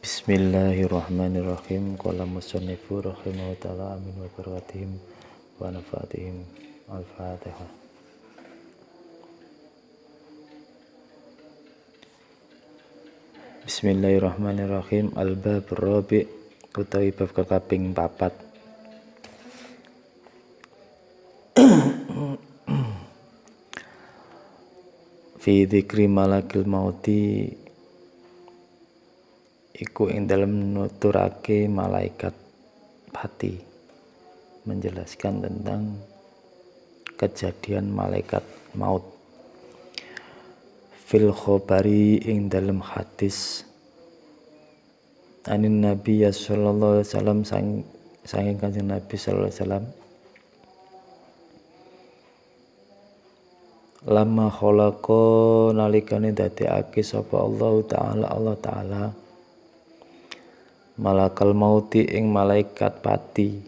Bismillahirrahmanirrahim. Qala musannifu rahimahullah ta'ala amin wa barakatihim wa nafatihim. Al-Fatihah. Bismillahirrahmanirrahim. Al-bab rabi' utawi bab kaping 4. Fi dzikri malakil mauti iku ing dalem nuturake malaikat pati, menjelaskan tentang kejadian malaikat maut. Fil khobari ing dalem hadis anin Nabi sallallahu alaihi wasallam sanging Kanjeng Nabi sallallahu alaihi wasallam lama khalaqa nalikane dadekake sapa Allah taala malakal mauti ing malaikat pati,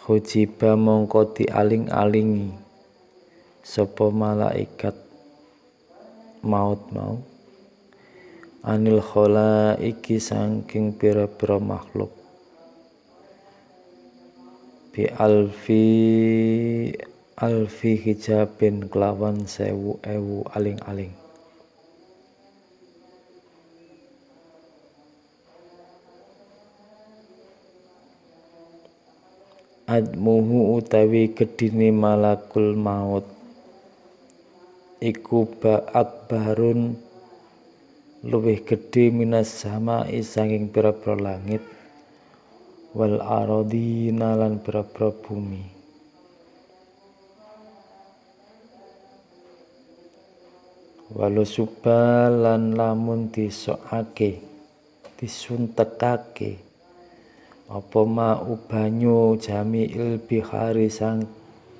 hujiba mongko dialing-alingi sapa malaikat maut mau anil khalaiki saking pira-pira makhluk bi alfi hijabin kelawan 1000 aling-aling. Admuhu utawi gedine malakul maut iku akbarun luwih gedhe minas samai saking pira-pira langit wal aradina lan pira-pira bumi. Walau subalan lamun disokake disuntekake apa mau banyu jami'il bihari sang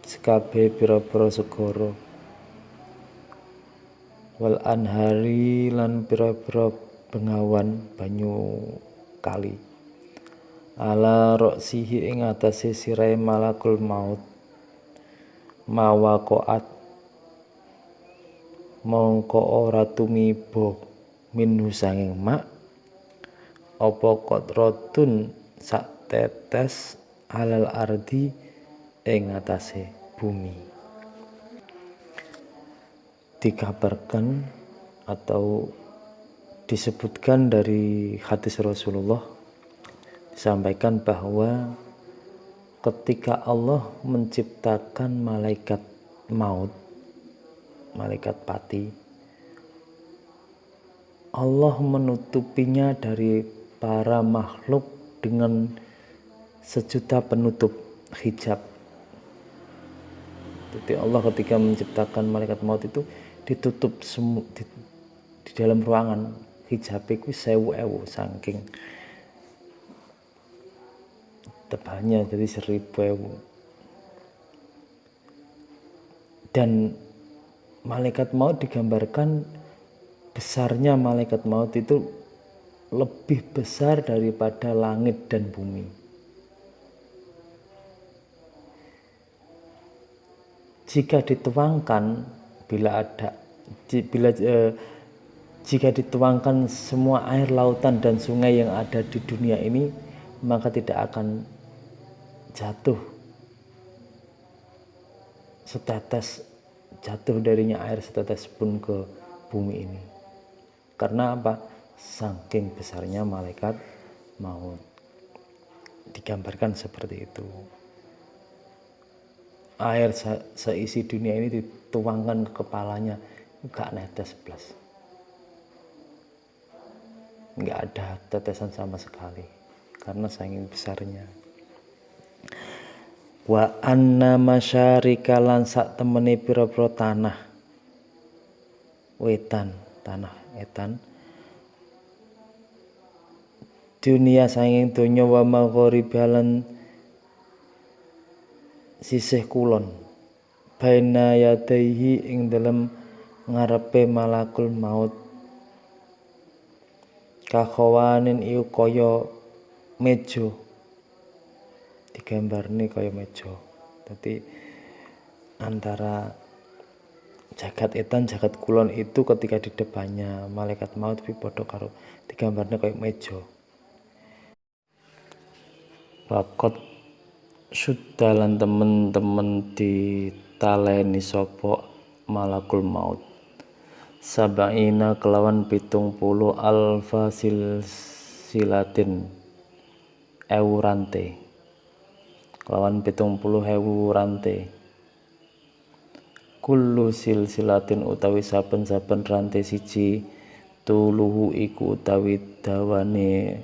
sekabe pira-pira segara wal anhari lan pira-pira bengawan banyu kali ala roksihi ing atase sirahe malakul maut mawaqaat mongko ora tumiba minhu sanging mak apa qatratun sak tetes alal ardi ing atase bumi. Dikabarkan atau disebutkan dari hadis Rasulullah disampaikan bahwa ketika Allah menciptakan malaikat maut, malaikat pati, Allah menutupinya dari para makhluk dengan sejuta penutup hijab. Jadi Allah ketika menciptakan malaikat maut itu ditutup di dalam ruangan hijab itu 1000 saking tebalnya, jadi 1000. Dan malaikat maut digambarkan besarnya malaikat maut itu lebih besar daripada langit dan bumi. Jika dituangkan jika dituangkan semua air lautan dan sungai yang ada di dunia ini, maka tidak akan jatuh darinya air setetes pun ke bumi ini. Karena apa? Saking besarnya malaikat maut. Digambarkan seperti itu. Air seisi dunia ini dituangkan ke kepalanya, gak netes blas. Gak ada tetesan sama sekali karena saking besarnya. Wa anna masyarika lan sak temene pira-pira tanah etan dunia sanging donya wa maghribalan sisih kulon baina yadaihi ing dalem ngarepe malakul maut kakhawanin iku kaya meja, digambarne kaya meja. Dadi antara jagat etan jagat kulon itu ketika di depannya malaikat maut padha karo digambarne kayak meja. Wakot sudalan temen-temen ditaleni sapa malakul maut sabaina kelawan 70 alfa silsilatin ewu rante kelawan 70.000 rante kullu silsilatin utawi saben-saben rante siji tuluhu iku utawi dawane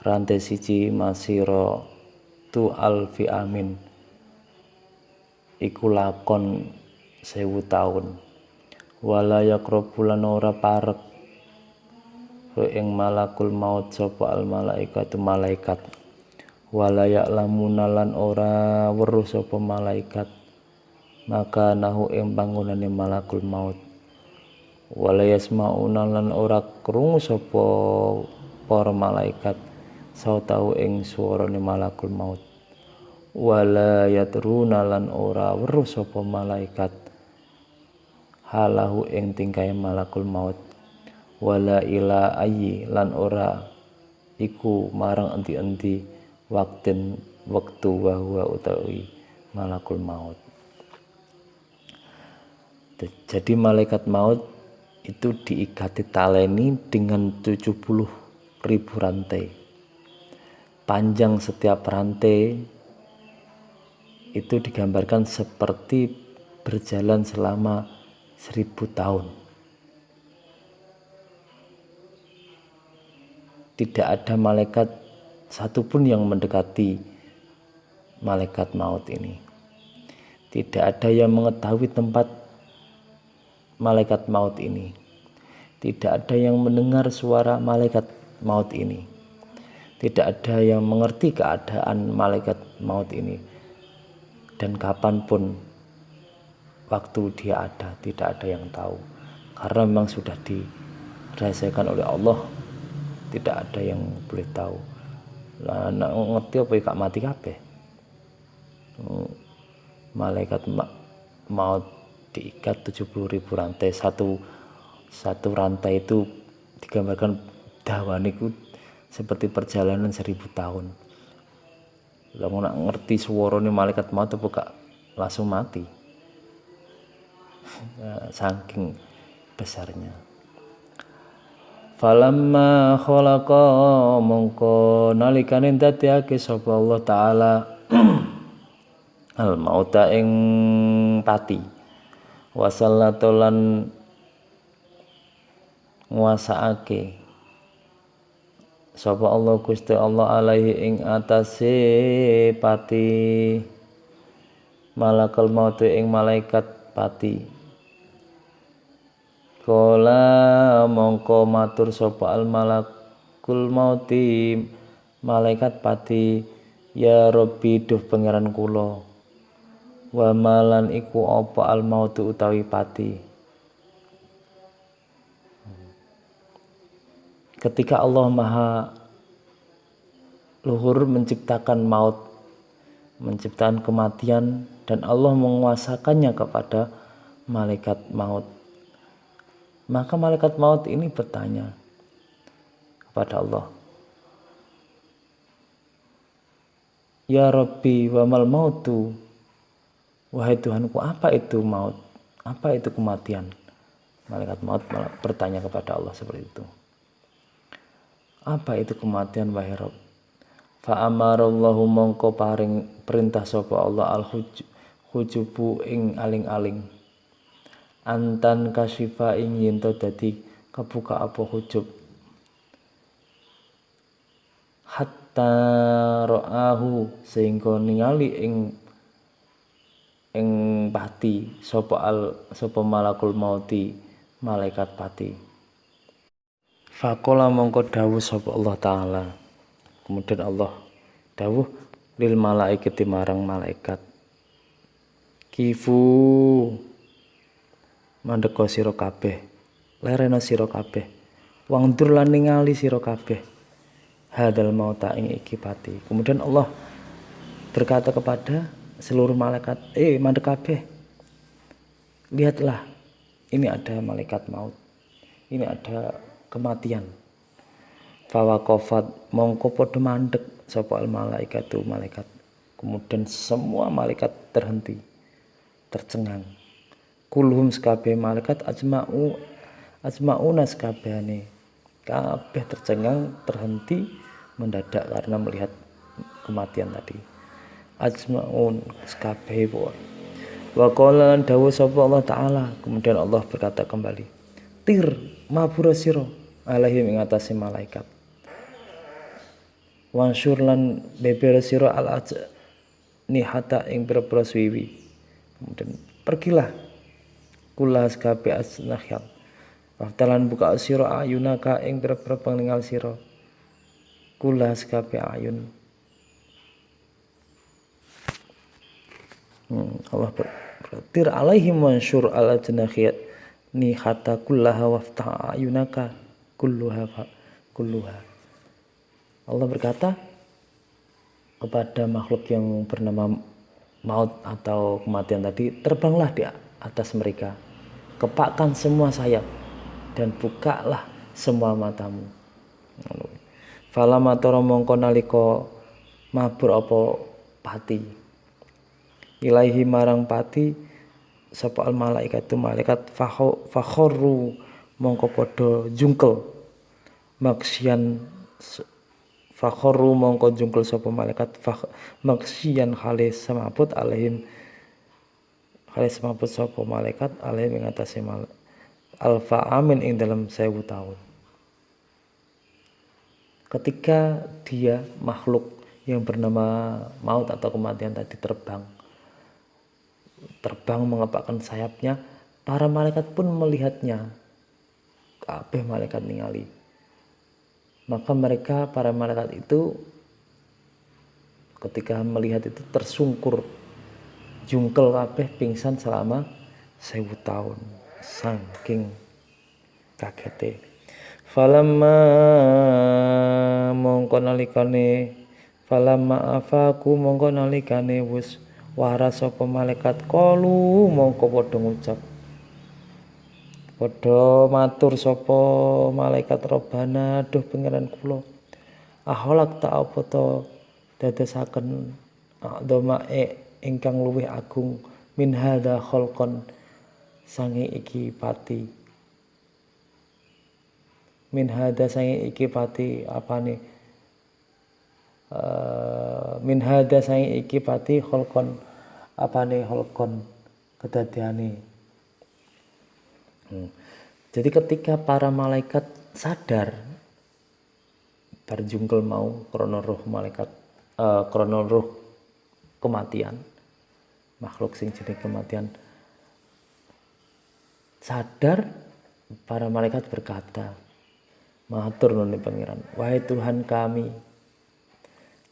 rante siji masira tu alfi amin iku lakon 1000 taun wala yaqrabulan ora parek ing malakul maut sapa al malaikatu malaikat wala ya'lamuna lan ora weruh sapa malaikat maka nahu ing panggonane malakul maut wala yasmauna lan ora krungu sapa para malaikat sautahu ing swarane malakul maut wala yatruna lan ora weruh sapa malaikat halahu ing tingkahe malakul maut wala ila ayyi lan ora iku marang endi-endi wektu wa utawi malakul maut. Jadi malaikat maut itu diikati taleni dengan 70.000 rantai. Panjang setiap rantai itu digambarkan seperti berjalan selama 1000 tahun. Tidak ada malaikat satupun yang mendekati malaikat maut ini. Tidak ada yang mengetahui tempat malaikat maut ini. Tidak ada yang mendengar suara malaikat maut ini. Tidak ada yang mengerti keadaan malaikat maut ini. Dan kapanpun waktu dia ada, tidak ada yang tahu. Karena memang sudah dirahasiakan oleh Allah. Tidak ada yang boleh tahu. Lah nek ngerti apa gak mati kabeh. Malaikat maut diikat 70.000 rantai. Satu rantai itu digambarkan dawane iku seperti perjalanan 1000 tahun. Lah nak ngerti suarane malaikat maut apa gak langsung mati. Saking besarnya. Falamma khalaqa mongko nalikane dadiake sapa Allah taala al mauta ing pati wasallatolan nguasaake sapa Allah Gusti Allah alaihi ing atase pati malakal maut ing malaikat pati Kala mongko matur sapa al malakul mauti malaikat pati ya Rabbi duh pangeran kula wa malan iku apa al mautu utawi pati. Ketika Allah Maha Luhur menciptakan maut, menciptakan kematian dan Allah menguasakannya kepada malaikat maut. Maka malaikat maut ini bertanya kepada Allah, Ya Rabbi wa mal mautu, wahai Tuhanku, apa itu maut? Apa itu kematian? Malaikat maut bertanya kepada Allah seperti itu. Apa itu kematian wahai Rabb? Fa amarallahu mongko paring perintah sapa Allah al hujubu ing aling-aling. Antan kasifa ing yen to dadi kebuka apa hujub hatta ra'ahu sehingga ningali ing pati sapa malakul mauti malaikat pati. Faqala mongko dawuh sapa Allah taala. Kemudian Allah dawuh lil malaikati marang malaikat. Kifu mandeka sira kabeh, lerena sira kabeh, wangdur lan ningali sira kabeh. Hadal mauta ing iki pati. Kemudian Allah berkata kepada seluruh malaikat, mandek kabeh. Lihatlah ini ada malaikat maut, ini ada kematian. Fawaqafat mongko padha mandek sapa al malaikatu malaikat. Kemudian semua malaikat terhenti, tercengang. Kulhum sekabeh malaikat ajmauna sekabehane kabeh tercengang, terhenti mendadak karena melihat kematian tadi. Ajmaun sekabeh wa qala dawuh sapa Allah taala, kemudian Allah berkata kembali, tir mabura sira alaihi ing atase malaikat, wansur lan beber sira al nihata ing pira-pira swiwi. Kemudian pergilah kula kabeh asnahyat waftalan buka sira ayunaka ing pira-pira peninggal sira, kula kabeh ayun. Allah bertir alaihim wansur al ajnahiyat nihata kullaha waftah ayunaka kulluha. Allah berkata kepada makhluk yang bernama maut atau kematian tadi, terbanglah di atas mereka, kepakkan semua sayap dan bukalah semua matamu. Fala matara mongko nalika mabur apa pati, ilaihi marang pati sapa al malaikatu malaikat fakhoru mongko padha jungkel maksian fakhoru mongko jungkel sapa malaikat maksian khalis samaput alaihim khalis samaput sapa malaikat alaihim ing atase alfa amin ing dalam 1000 tahun. Ketika dia makhluk yang bernama maut atau kematian tadi terbang mengepakkan sayapnya, para malaikat pun melihatnya, kabeh malaikat ningali. Maka mereka para malaikat itu ketika melihat itu tersungkur, jungkel kabeh, pingsan selama 1000 tahun saking kagete. Falamma mongko nalikane wis waras sapa malaikat qalu mongko padha ngucap, padha matur sapa malaikat robana, duh pangeran kula, aholak ta apa to dadosaken doma ingkang luwih agung min hadza khalqan sange iki pati, min hadza sange iki pati apane min hadza sange iki pati khalqan apane khalqan kedadiane. Jadi ketika para malaikat sadar berjungkel mau krana roh malaikat krana roh kematian, makhluk sing jenenge kematian sadar, para malaikat berkata, matur nuwun pangeran, wahai Tuhan kami,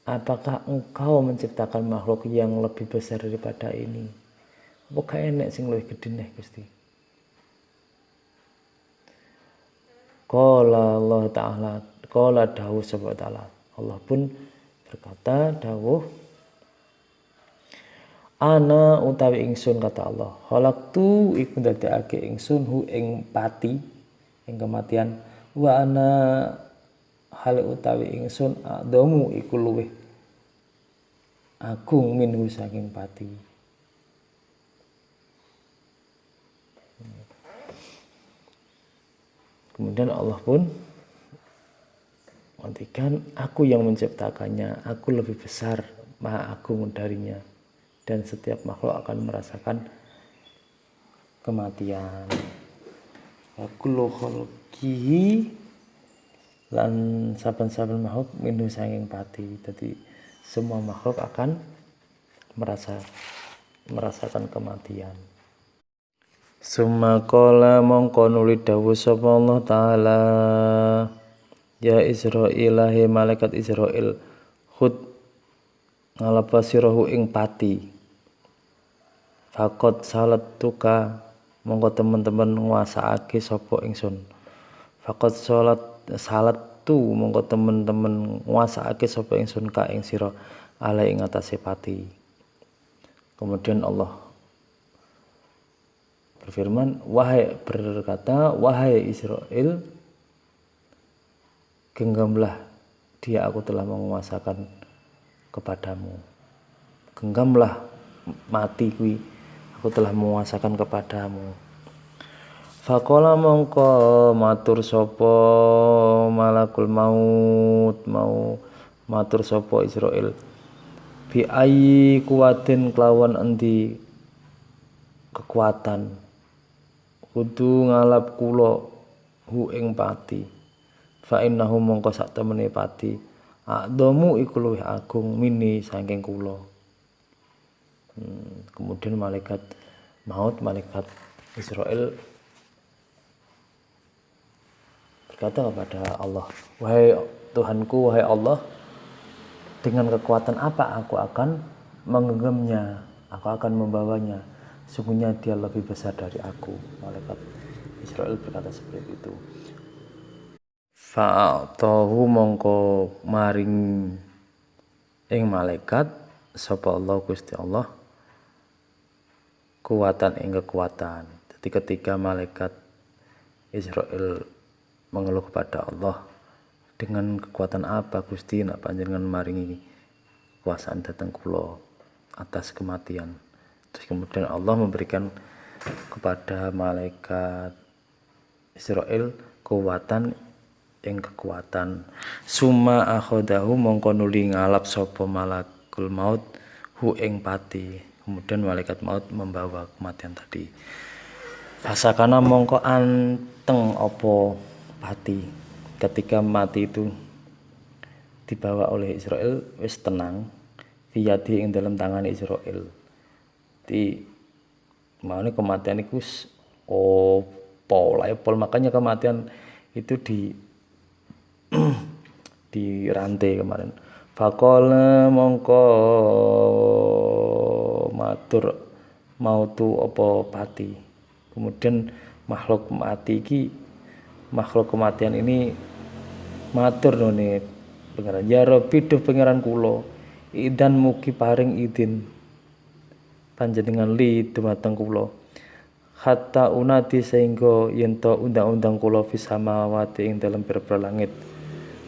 apakah engkau menciptakan makhluk yang lebih besar daripada ini? Apakah enek sing luwih gedhe neh Gusti? Qala Allah Ta'ala, qala dawuh subhanahu wa ta'ala, Allah pun berkata dawuh, ana utawi ingsun kata Allah, khalaqtu iku ndadekake ingsun hu ing pati ing kematian, wa ana hal utawi ingsun adamu iku luwih agung minhu saking pati. Kemudian Allah pun menghentikan, aku yang menciptakannya, aku lebih besar, maha agung darinya, dan setiap makhluk akan merasakan kematian. Wa kullu khalqihi lan saben-saben makhluk minhu saking pati. Jadi semua makhluk akan merasakan kematian. Summa qala mongko nuli dawuh sapa Allah taala, ya Israil he malaikat Israil, khud ngalepas sirahu ing pati, fakot salat tuka mongko teman-teman nguasaake sapa ingsun, fakot salat tu mongko teman-teman nguasaake sapa ingsun ka ing sira ala ing atase pati. Kemudian Allah wahai Israel, genggamlah dia, aku telah menguasakan kepadamu. Genggamlah mati kui, aku telah menguasakan kepadamu. Faqala mongko matur sapa malakul maut, mau matur sapa Israel, bi ayyi kuwatin kelawan endi kekuatan kudu ngalap kula hu ing pati. Fa innahu mongko sak temene pati a'dhamu iku luwih agung mini saking kula. Kemudian malaikat maut, malaikat Israel berkata kepada Allah, wahai Tuhanku, wahai Allah, dengan kekuatan apa aku akan menggenggamnya, aku akan membawanya, sungguhnya dia lebih besar dari aku. Malaikat Israel berkata seperti itu. Fa'atahu mongko maring ing malaikat sapa Allah Gusti Allah kekuatan ing kekuatan. Jadi ketika malaikat Israel mengeluh kepada Allah, dengan kekuatan apa Gusti nak panjenengan maringi kekuasaan datang kula atas kematian. Terus kemudian Allah memberikan kepada malaikat Israel kekuatan ing kekuatan. Summa akhodahu mongko nuli ngalap sapa malakul maut hu ing pati. Kemudian malaikat maut membawa kematian tadi. Fasakana mongko anteng opo pati. Ketika mati itu dibawa oleh Israel, wis tenang. Fiyadi ing dalam tangan Israel. Di mana kematian itu pol, makanya kematian itu di rantai kemarin. Faqala mongko matur mautu apa pati. Kemudian makhluk kematian ini matur none pangeran, ya Rabbi duh pangeran kula, idan mugi paring idin panjenengan li dumateng kula, hatta unati sehingga yen to undang-undang kula fis samawati ing dalam pira-pira langit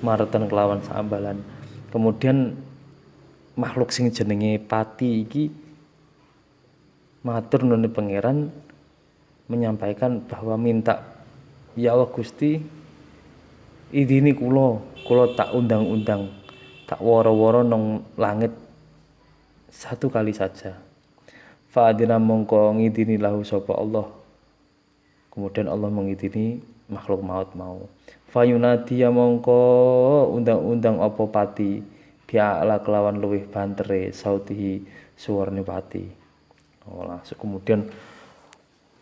maratan kelawan saambalan. Kemudian makhluk sing jenenge pati iki matur nune pangeran, menyampaikan bahwa minta, ya Allah Gusti, idini kula tak undang-undang, tak woro-woro nang langit satu kali saja. Fa'adina mongko ngidini lahu sapa Allah. Kemudian Allah mengidini makhluk maut mau. Fayunadi ya mongko undang-undang apa pati bi'ala kelawan luwih bantere sautihi suwarne pati. Langsung kemudian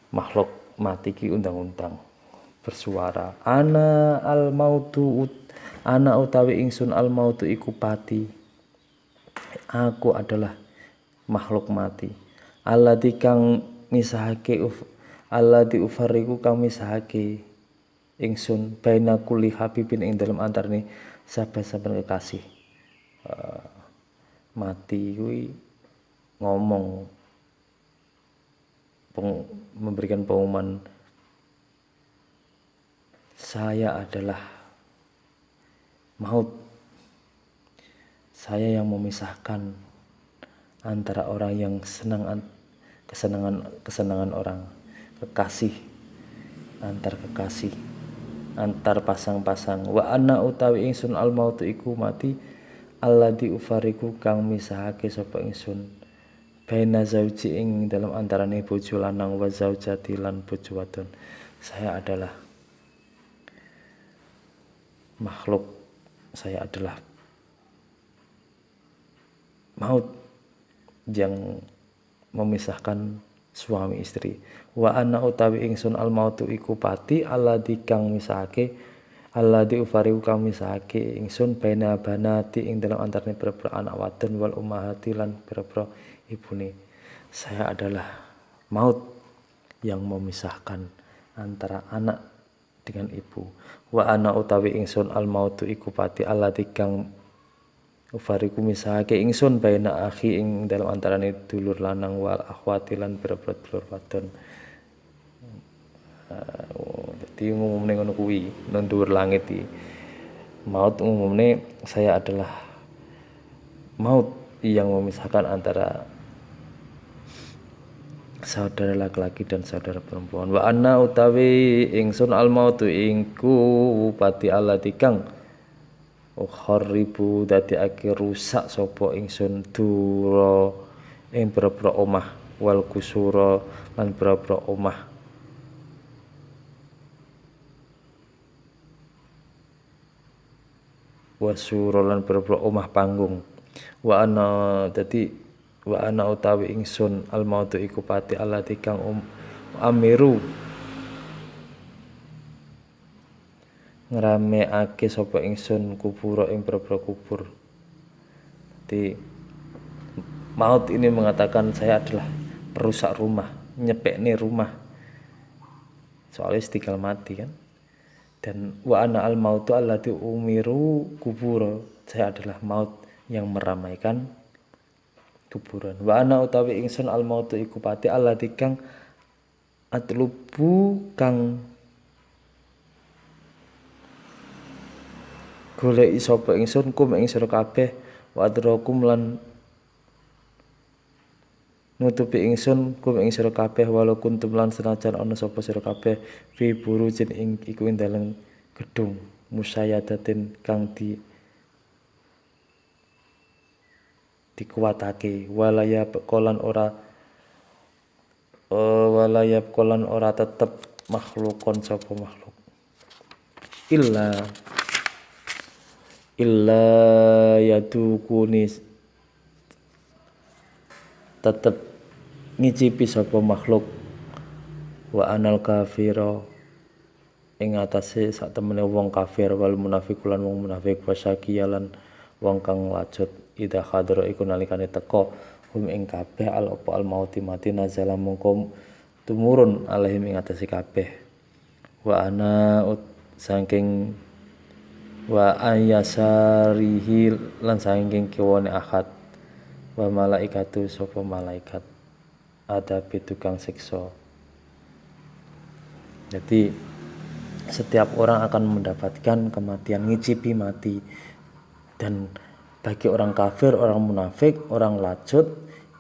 makhluk mati ki undang-undang bersuara, ana utawi ingsun al mautu iku pati, aku adalah makhluk mati, alladzi kang misahake alladzi ufariku kang misahake ingsun baina kulli habibin ing dalam antarane saben-saben kekasih. Mati kuwi ngomong, memberikan pengumuman, saya adalah maut, saya yang memisahkan antara orang yang kesenangan orang, kekasih, antar pasang-pasang. Wa anna utawi ingsun al mautu iku mati, alladzi ufariku kang misahake sapa ingsun baina zauji ing dalam antarane bojo lanang wa zaujati lan bojo wadon. Saya adalah makhluk, saya adalah maut yang memisahkan suami istri. Wa ana utawi ingsun al mautu iku pati alladzi kang misahake, alladzi ufariku kang misahake ingsun baina banati ing dalam antarane pira-pira anak wadon wal ummahati lan pira-pira ibune. Saya adalah maut yang memisahkan antara anak dengan ibu. Wa ana utawi ingsun al mautu iku pati alladzi kang ufariku misahake ingsun baina akhi ing dalam antarane dulur lanang wal akhwati lan pira-pira dulur wadon. Jadi ngumumne ngono kuwi nang dhuwur langit iki. Maut ngumumne saya adalah maut yang memisahkan antara saudara laki-laki dan saudara perempuan. Wa anna utawi ingsun al mautu ingku upati allati kang kharibu dadiake rusak sapa ingsun dura ing pira-pira omah wal kusura lan pira-pira omah wasura lan pira-pira omah panggung. Wa ana dadi wa ana utawi ingsun al mautu iku pati allati kang amiru ngerameake sapa ingsun kubur ing pira-pira kubur. Jadi maut ini mengatakan saya adalah perusak rumah, nyepekne rumah. Soalnya tinggal mati kan. Dan wa ana al mautu allati umiru kubur. Saya adalah maut yang meramaikan kuburan. Wa ana utawi ingsun al mautu iku pati allati kang atlubu kang goleki sapa ingsun kum ing sira kabeh wa adrakum lan nutupi ingsun kum ing sira kabeh walau kuntum lan senajan ana sapa sira kabeh fi burujin ing iku ing dalem gedung musayyadatin kang dikuwatake walayab kolan ora tetep makhlukon sapa makhluk illa yadukuni tetep ngicipi sapa makhluk wa anal kafira ing atase sak temene wong kafir wal munafiqun wong munafik wasyakiyalan wong kang lacut ida hadra iku nalikane teka hum ing kabeh al mauti mati nazala mungkum tumurun alaihim ing atase kabeh wa ana saking wa ayasarihi lan saking kiwane ahad wa malaikatu sapa malaikat ada tukang siksa. Jadi setiap orang akan mendapatkan kematian, ngicipi mati. Dan bagi orang kafir, orang munafik, orang lacut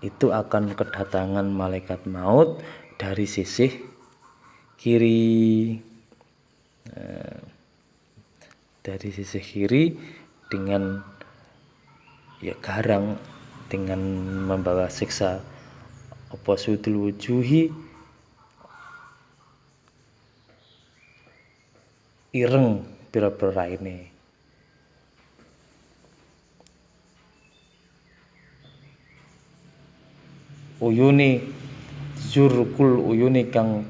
itu akan kedatangan malaikat maut dari sisi kiri. Dari sisi kiri dengan garang, dengan membawa siksa apa sudul wujuhi ireng pira-pira raine. Uyuni zurkul uyuni kang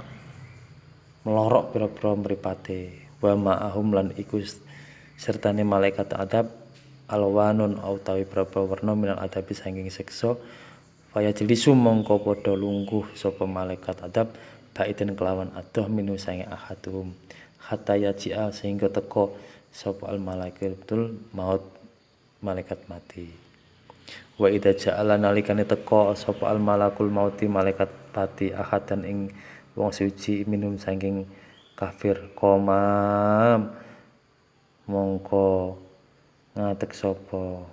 melorok pira-pira mripate wa ma'ahum lan iku sertane malaikat adab alwanun utawi pira-pira werna minal adabi saking siksa faya jelisu mongko padha lungguh sapa malaikat adab baiten kelawan adoh minu saking ahaduhum hatta yaji'a sehingga teka sapa al malaikatul maut malaikat mati. Wa idza ja'ala nalikane teka sapa al malakul mauti malaikat pati ahadan ing wong suci minum saking kafir komam mongko ngatek sapa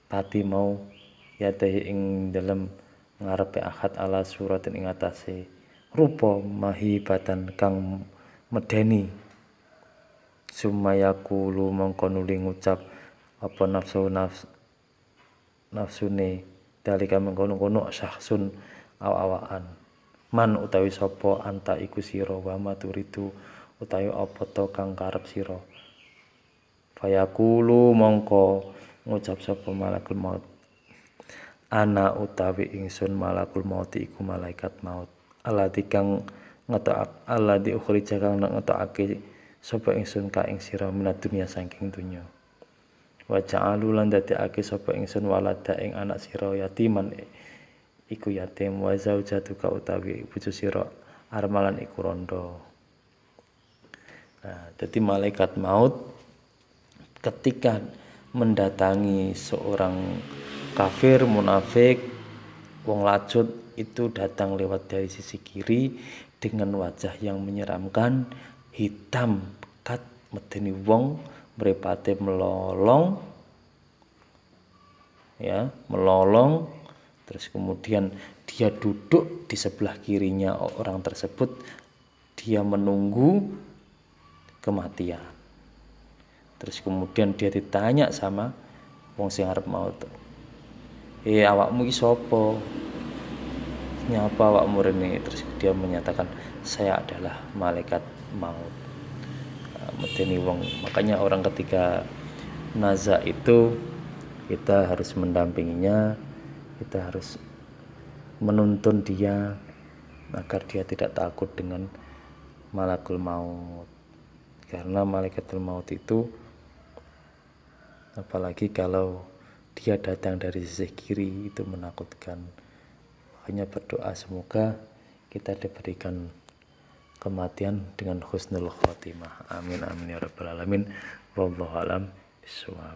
pati mau yatahi ing dalem ngarepe ahad ala suratin ing atase rupa mahibatan kang medeni sumayakulu mongko nuli ngucap apa nafsune dalika mengkono-kono syahsun awaan man utawi sapa anta iku sira wa maturidu utawi apa to kang karep sira fayaqulu mongko ngucap sapa malakul maut ana utawi ingsun malakul maut iku malaikat maut alati kang ngetok alati ukhrija kang ngetokake sapa ingsun ka ing sira minat dunya saking dunya wa ja'alu lan dadekake sapa ingsun walada ing anak sira yatiman iku yatim wa zaujatuka utawi bojo sira armalan iku rondo. Nah, jadi malaikat maut ketika mendatangi seorang kafir, munafik, wong lacut itu datang lewat dari sisi kiri dengan wajah yang menyeramkan, hitam pekat, medeni wong, mripate melolong, ya, melolong. Terus kemudian dia duduk di sebelah kirinya orang tersebut, dia menunggu kematian. Terus kemudian dia ditanya sama wong sing arep maut, awakmu iki sapa? Nyapa awakmu rene? Terus dia menyatakan, saya adalah malaikat maut. Medeni wong. Makanya orang ketika nazak itu kita harus mendampinginya, kita harus menuntun dia agar dia tidak takut dengan malakul maut. Karena malaikatul maut itu, apalagi kalau dia datang dari sisi kiri, itu menakutkan. Makanya berdoa semoga kita diberikan kematian dengan husnul khotimah. Amin amin ya rabbal alamin. Wallahu alam bishawab.